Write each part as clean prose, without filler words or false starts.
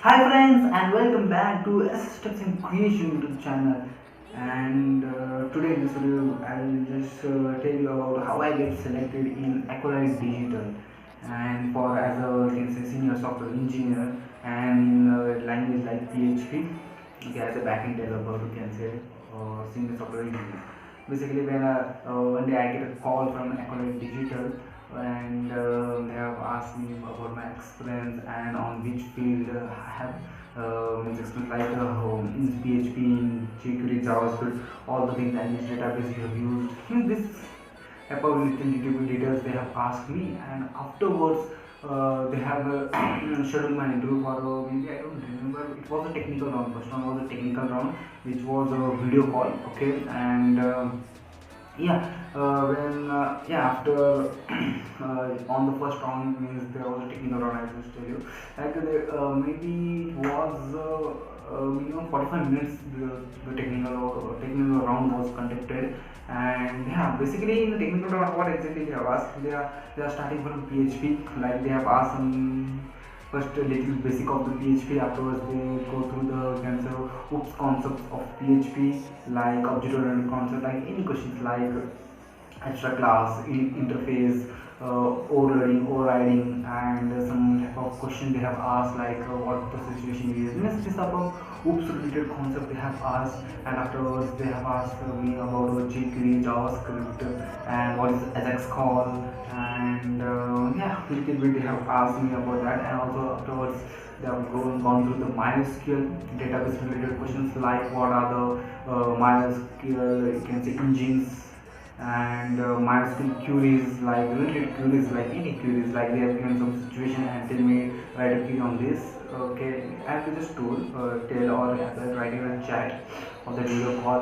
Hi friends and welcome back to Steps in Creation YouTube channel. And today in this video I will just tell you about how I get selected in Accolade Digital and for as a you can say senior software engineer and language like PHP. Okay, as a backend developer you can say senior software engineer. Basically one day I get a call from Accolade Digital and they have asked me about my experience and on which field I have means experience like in PHP, in jQuery, JavaScript, all the things and which database you have used. In this about little details they have asked me, and afterwards they have scheduled my interview for maybe I don't remember. It was a technical round. First one was a technical round, which was a video call. Okay, and yeah when yeah after on the first round means there was a technical round. I just tell you like maybe it was minimum 45 minutes the technical round was conducted. And yeah, basically in the technical round what exactly they have asked, they are starting from PHP, like they have asked some first a little basic of the PHP. Afterwards they go through the can say oops concepts of PHP, like object oriented concept, like any questions like extra class interface, overriding, and some type of question they have asked like what the situation is. Means this type of oops related concept they have asked. And afterwards they have asked me about jQuery, JavaScript, and what is Ajax call. And yeah, little bit they have asked me about that. And also afterwards they have gone through the MySQL database related questions like what are the MySQL you can say engines, and MySQL queries, like related queries, like any queries, like they have given some situation and tell me write a query on this. Okay, I have to just tool tell or writing a chat of the video call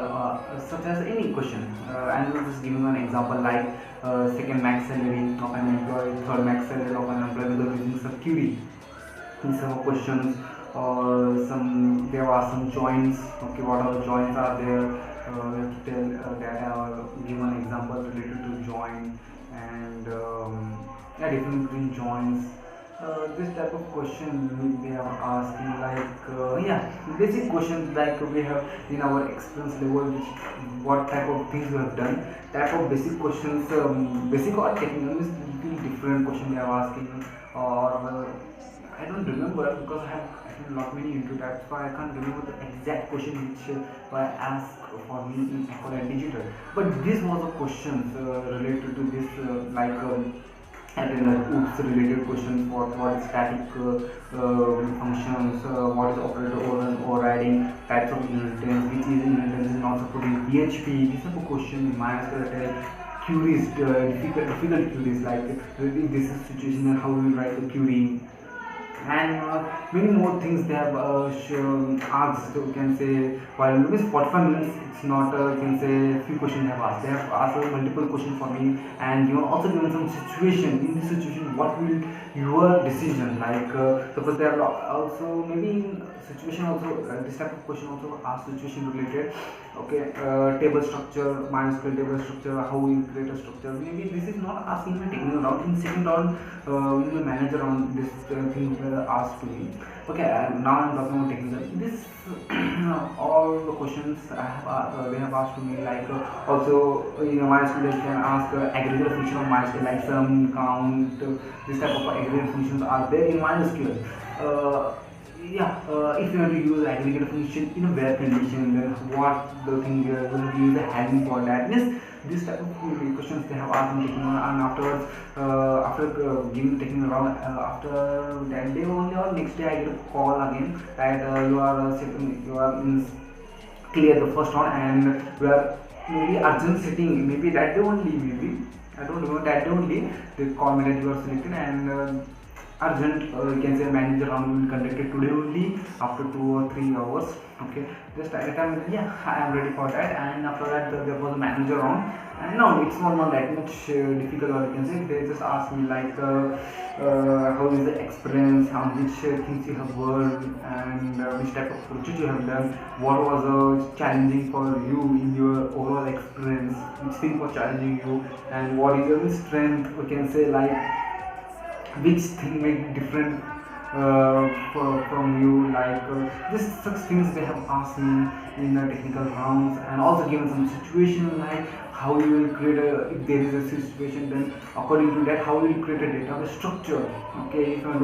such as any question. And we'll just giving an example like second max salary of an employee, third max salary of an employee without using some query in some questions. Or some there are some joins. Okay, what are the joins are there, we have to tell data or give an example related to join. And yeah, different between joins. This type of question they are asking like yeah, basic questions like we have in our experience level, which what type of things we have done, type of basic questions. Basic or technical is little different question they are asking. Or I don't remember because I have not many into that, so I can't remember the exact question which were asked for me in Accolade Digital. But this was a question related to this like and then oops related questions for what is static functions, what is operator overriding, types of inheritance, which is inheritance is not supported in PHP. This type of question in MySQL queries, difficult queries like in this situation and how we will write the query. And many more things they have asked. You can say while it is 45 minutes, it's not you can say few questions they have asked multiple questions for me. And you also given some situation. In this situation what will your decision, like suppose they are also maybe in situation also this type of question also ask situation related. Okay, table structure, MySQL table structure, how we create a structure. Maybe this is not asking me technical round. In second round in the manager round this thing were asked to me. Okay, now I'm talking about technical. This all the questions I have they have asked to me, like also in MySQL they can ask aggregate function of MySQL like sum, count, this type of aggregate functions are there in MySQL. Yeah, if you want to use aggregate function in a where condition, then what the thing we are going to use the having for that. This type of questions they have asked me technical. And afterwards after giving technical round, after that day only or next day I get a call again that you are you are in clear the first round and we are maybe urgent sitting, maybe that day only, maybe I don't know, that day only they call me that you are selected. And urgent you can say manager round will be conducted today only after 2 or 3 hours. Okay, just at a time yeah, I am ready for that. And after that there was a manager round. And no, it's not that much difficult, or you can say they just ask me like how is the experience, how which things you have worked, and which type of project you have done, what was challenging for you in your overall experience, which thing was challenging you, and what is your strength, we can say like which thing make different from you, like this such things they have asked me in the technical rounds, and also given some situation like how you will create a, if there is a situation, then according to that how you will create a database structure. Okay, if you want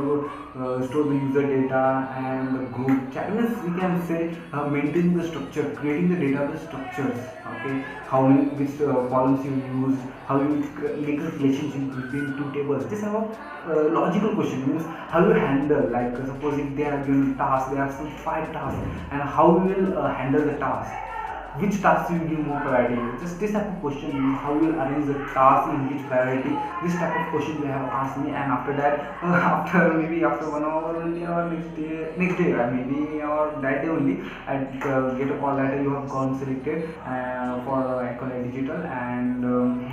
to store the user data and the group chat, means we can say maintaining the structure, creating the database structures. Okay, how many which columns you use, how you make a relationship between two tables. This are all logical question, means how you handle, like suppose if they are given task, there are some 5 tasks, and how you will handle the task, which task you give more priority. Just this type of question, how you will arrange the task in which priority. This type of question they have asked me, and after that after maybe after 1 hour only, or next day maybe, or that day only, I get a call that you have gone selected for Accolade Digital, and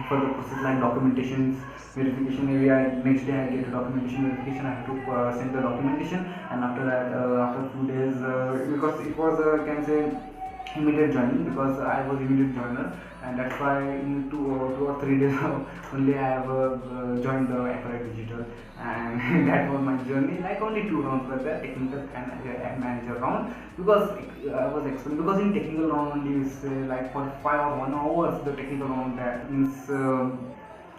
for the process like documentations verification. Maybe next day I get a documentation verification, I have to send the documentation, and after that after 2 days, because it was can say immediate joining, because I was immediate joiner, and that's why in 2 or 3 days only I have joined the Accolade Digital, and that was my journey. Like only 2 rounds were there, technical and manager round, because I was explaining, because in technical round only is like for 5 or 1 hours the technical round, that means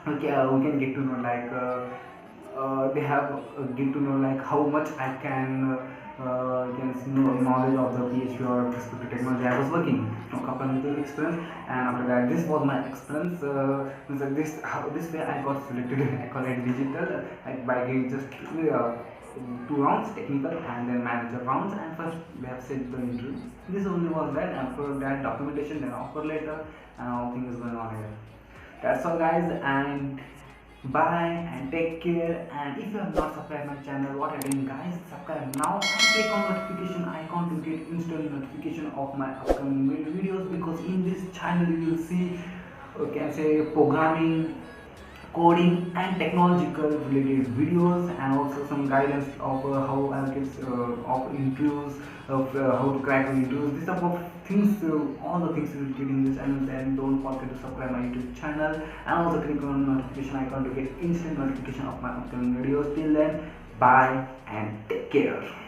okay, we can get to know like they have get to know like how much I can know knowledge of the PHP or prescriptive technology I was working. Couple with experience, and after that this was my experience. Means like this way I got selected in Accolade Digital, like by getting just 2 rounds, technical and then manager rounds, and first we have set the interview. This only was that, and after that documentation, then offer letter, and all things going on here. That's all guys, and bye and take care. And if you have not subscribed my channel, what are you doing guys? Subscribe now and click on notification icon to get instant notification of my upcoming videos, because in this channel you will see, can say, programming, coding and technological related videos, and also some guidance of how I get of interviews, of how to crack the interviews. This type of things, all the things you will get in this channel. And don't forget to subscribe my YouTube channel, and also click on notification icon to get instant notification of my upcoming videos. Till then, bye and take care.